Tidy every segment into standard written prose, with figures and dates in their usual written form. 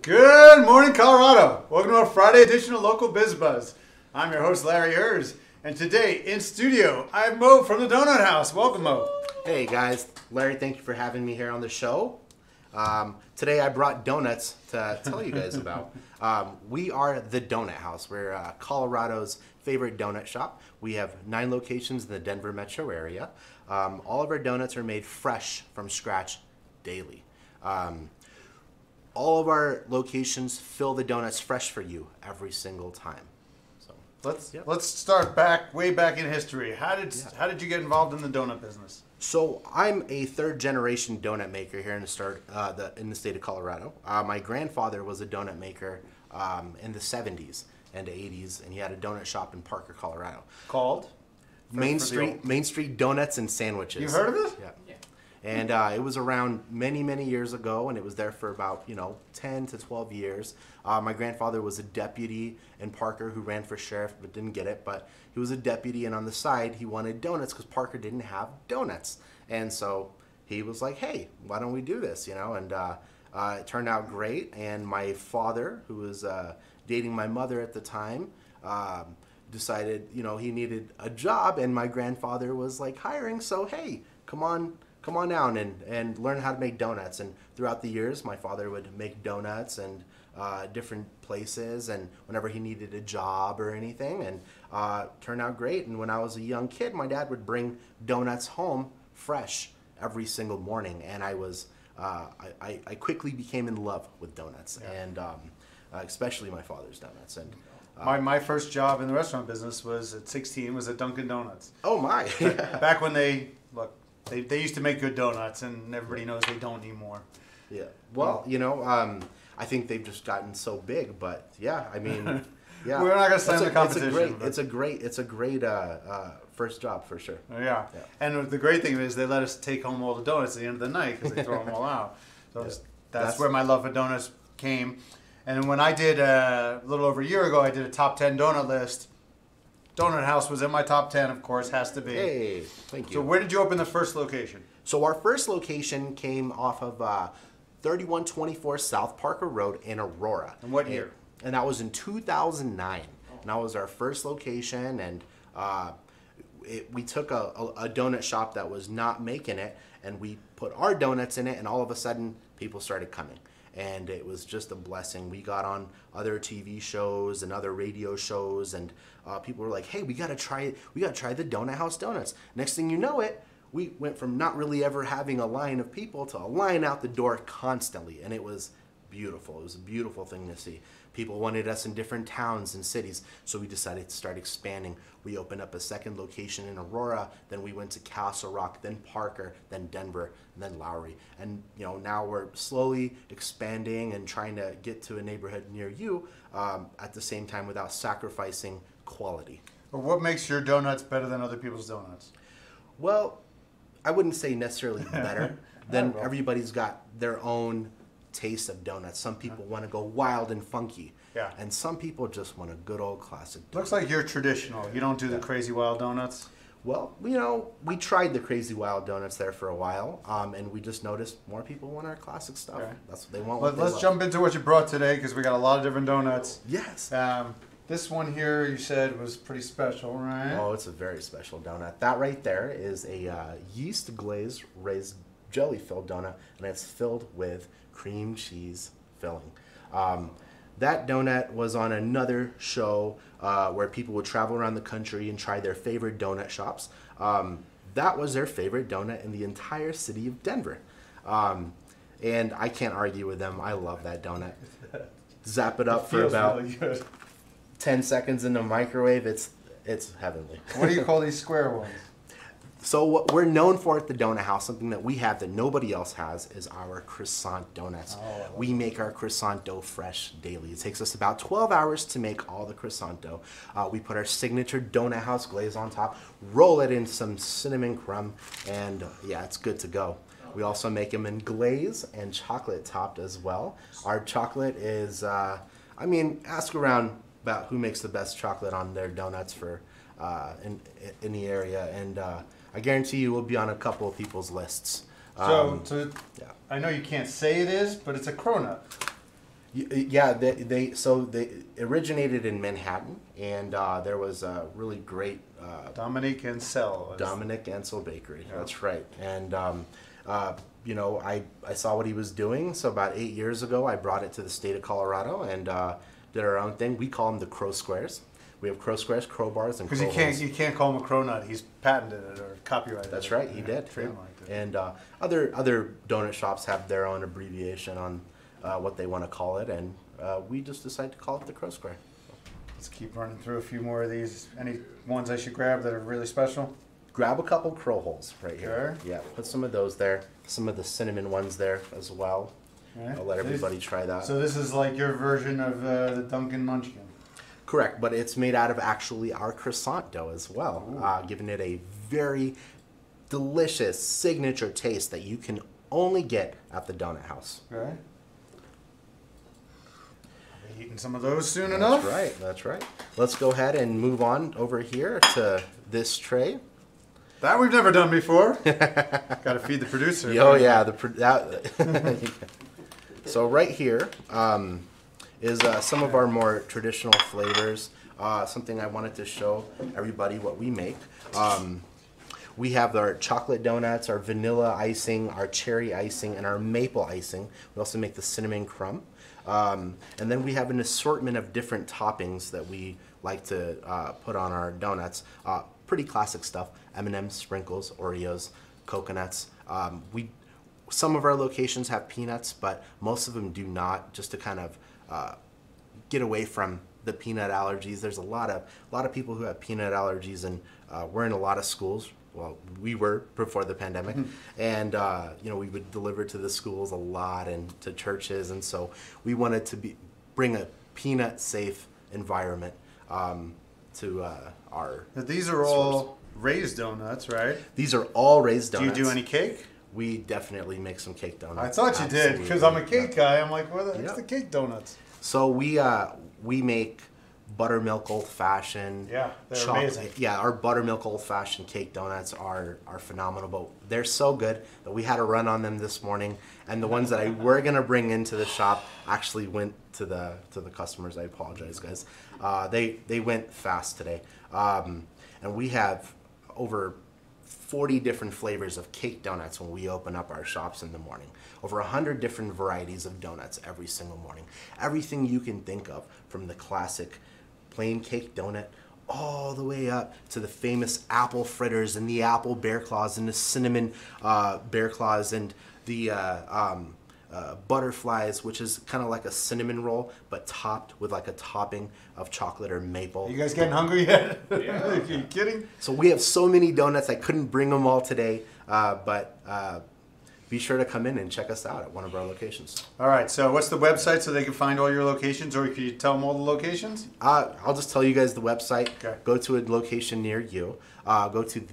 Good morning, Colorado. Welcome to our Friday edition of Local Biz Buzz. I'm your host, Larry Hers, and today in studio, I have Mo from the Donut House. Welcome, Mo. Hey guys, Larry, thank you for having me here on the show. Today I brought donuts to tell you guys about. We are the Donut House. We're Colorado's favorite donut shop. We have 9 locations in the Denver metro area. All of our donuts are made fresh from scratch daily. All of our locations fill the donuts fresh for you every single time. So let's start way back in history. How did you get involved in the donut business? So I'm a 3rd generation donut maker here in the state of Colorado. My grandfather was a donut maker in the 70s and 80s, and he had a donut shop in Parker, Colorado. Called? Main Street Donuts and Sandwiches. You heard of it? Yeah. And it was around many years ago, and it was there for about 10 to 12 years. My grandfather was a deputy in Parker who ran for sheriff but didn't get it. But he was a deputy, and on the side he wanted donuts because Parker didn't have donuts. And so he was like, "Hey, why don't we do this?" And it turned out great. And my father, who was dating my mother at the time, decided he needed a job, and my grandfather was like hiring. So hey, come on down and learn how to make donuts. And throughout the years, my father would make donuts and different places, and whenever he needed a job or anything, and turned out great. And when I was a young kid, my dad would bring donuts home fresh every single morning, and I quickly became in love with donuts, and especially my father's donuts. And my first job in the restaurant business was at 16, was at Dunkin' Donuts. Oh my! Back when they used to make good donuts, and everybody knows they don't anymore. Yeah. Well, I think they've just gotten so big, but yeah, I mean, yeah. We're not gonna slam the competition. It's a great first job for sure. Yeah. And the great thing is they let us take home all the donuts at the end of the night because they throw them all out. So that's where my love for donuts came. And when I did a little over a year ago, I did a top 10 donut list. Donut House was in my top 10, of course, has to be. Hey, thank you. So where did you open the first location? So our first location came off of 3124 South Parker Road in Aurora. And what year? And that was in 2009. And that was our first location, and we took a donut shop that was not making it, and we put our donuts in it, and all of a sudden, people started coming. And it was just a blessing. We got on other TV shows and other radio shows, and people were like, "Hey, we gotta try it. We gotta try the Donut House donuts." Next thing you know it, we went from not really ever having a line of people to a line out the door constantly, and it was beautiful. It was a beautiful thing to see. People wanted us in different towns and cities, so we decided to start expanding. We opened up a 2nd location in Aurora, then we went to Castle Rock, then Parker, then Denver, and then Lowry. And now we're slowly expanding and trying to get to a neighborhood near you at the same time without sacrificing quality. Well, what makes your donuts better than other people's donuts? Well, I wouldn't say necessarily better. Then everybody's got their own taste of donuts. Some people want to go wild and funky. Yeah. And some people just want a good old classic donut. Looks like you're traditional. You don't do the crazy wild donuts? Well, we tried the crazy wild donuts there for a while, and we just noticed more people want our classic stuff. Okay. That's what they want. Let's jump into what you brought today, because we got a lot of different donuts. Yes. This one here, you said, was pretty special, right? Oh, it's a very special donut. That right there is a yeast glaze raised jelly filled donut, and it's filled with cream cheese filling. That donut was on another show where people would travel around the country and try their favorite donut shops. That was their favorite donut in the entire city of Denver. And I can't argue with them. I love that donut. Zap it up for about really 10 seconds in the microwave. It's heavenly. What do you call these square ones? So what we're known for at the Donut House, something that we have that nobody else has, is our croissant donuts. We make our croissant dough fresh daily. It takes us about 12 hours to make all the croissant dough. We put our signature Donut House glaze on top, roll it in some cinnamon crumb, and yeah, it's good to go. We also make them in glaze and chocolate topped as well. Our chocolate is, ask around about who makes the best chocolate on their donuts for in the area, and I guarantee you we'll be on a couple of people's lists. Yeah. I know you can't say it is, but it's a cronut. Yeah, they originated in Manhattan, and there was a really great Dominique Ansel. Dominic Ansel Bakery. Yeah. That's right. And you know, I saw what he was doing, so about 8 years ago, I brought it to the state of Colorado and did our own thing. We call them the Crow Squares. We have Crow Squares, crowbars, and because you can't call him a cronut. He's patented it or copyrighted it. That's right, he did. Trademarked it. And other donut shops have their own abbreviation on what they want to call it, and we just decided to call it the Crow Square. Let's keep running through a few more of these. Any ones I should grab that are really special? Grab a couple crow holes right here. Sure. Yeah, put some of those there. Some of the cinnamon ones there as well. Right. I'll let everybody try that. So this is like your version of the Dunkin' Munchkin. Correct, but it's made out of actually our croissant dough as well, giving it a very delicious signature taste that you can only get at the Donut House. Okay. I'll be eating some of those soon enough. That's right, that's right. Let's go ahead and move on over here to this tray. That we've never done before. Got to feed the producer. Oh yeah, so right here is some of our more traditional flavors. Something I wanted to show everybody what we make. We have our chocolate donuts, our vanilla icing, our cherry icing, and our maple icing. We also make the cinnamon crumb. And then we have an assortment of different toppings that we like to put on our donuts. Pretty classic stuff: M&M's, sprinkles, Oreos, coconuts. Some of our locations have peanuts, but most of them do not, just to kind of get away from the peanut allergies. There's a lot of people who have peanut allergies, and we're in a lot of schools. Well, we were before the pandemic, and you know, we would deliver to the schools a lot and to churches, and so we wanted to bring a peanut-safe environment to our. Now, these are all raised donuts, right? These are all raised donuts. Do you do any cake? We definitely make some cake donuts. I thought you did, because I'm a cake guy. I'm like, what's the cake donuts? So we make buttermilk old fashioned. Yeah, they're amazing. Yeah, our buttermilk old fashioned cake donuts are phenomenal, but they're so good that we had a run on them this morning. And the ones that I were gonna bring into the shop actually went to the customers. I apologize, guys. They went fast today, and we have over 40 different flavors of cake donuts when we open up our shops in the morning. Over 100 different varieties of donuts every single morning. Everything you can think of, from the classic plain cake donut all the way up to the famous apple fritters and the apple bear claws and the cinnamon bear claws and the butterflies, which is kind of like a cinnamon roll, but topped with like a topping of chocolate or maple. You guys getting hungry yet? Yeah. Are you kidding? So we have so many donuts, I couldn't bring them all today, but be sure to come in and check us out at one of our locations. All right, so what's the website so they can find all your locations, or can you tell them all the locations? I'll just tell you guys the website. Okay. Go to a location near you. Go to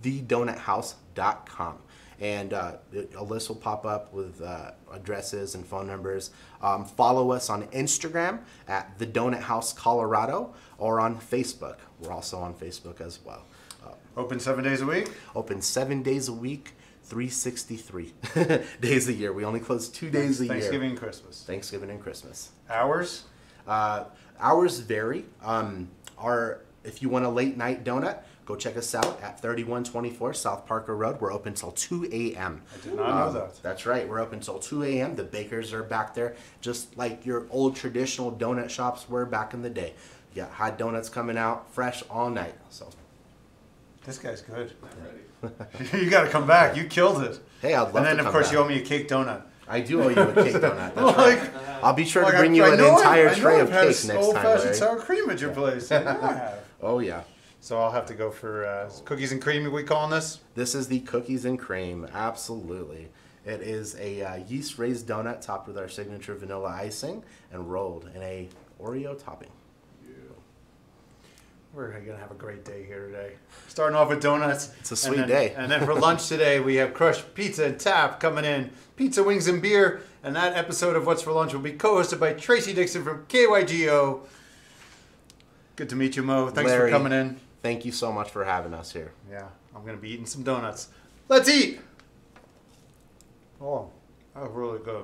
thedonuthouse.com. And a list will pop up with addresses and phone numbers. Follow us on Instagram at The Donut House Colorado, or on Facebook. We're also on Facebook as well. Open 7 days a week? Open 7 days a week, 363 days a year. We only close 2 days a year. Thanksgiving and Christmas. Thanksgiving and Christmas. Hours? Hours vary. If you want a late night donut, go check us out at 3124 South Parker Road. We're open till 2 a.m. I did not know that. That's right. We're open till 2 a.m. The bakers are back there, just like your old traditional donut shops were back in the day. You got hot donuts coming out, fresh all night. So This guy's good. I'm ready. You got to come back. You killed it. hey, I'd love to And then, come of course, back. you owe me a cake donut. I do owe you a cake donut. That's right. Like, I'll be sure to like, bring you an entire tray of I've had cake next time, old-fashioned Larry. sour cream at your place. I know I have. Oh yeah. So I'll have to go for cookies and cream. Are we calling this? This is the cookies and cream. Absolutely. It is a yeast raised donut topped with our signature vanilla icing and rolled in a Oreo topping. We're going to have a great day here today. Starting off with donuts. It's a sweet day. And then for lunch today, we have crushed pizza and tap coming in. Pizza, wings, and beer. And that episode of What's for Lunch will be co-hosted by Tracy Dixon from KYGO. Good to meet you, Mo. Thanks Larry, for coming in. Thank you so much for having us here. Yeah, I'm going to be eating some donuts. Let's eat! Oh, that was really good.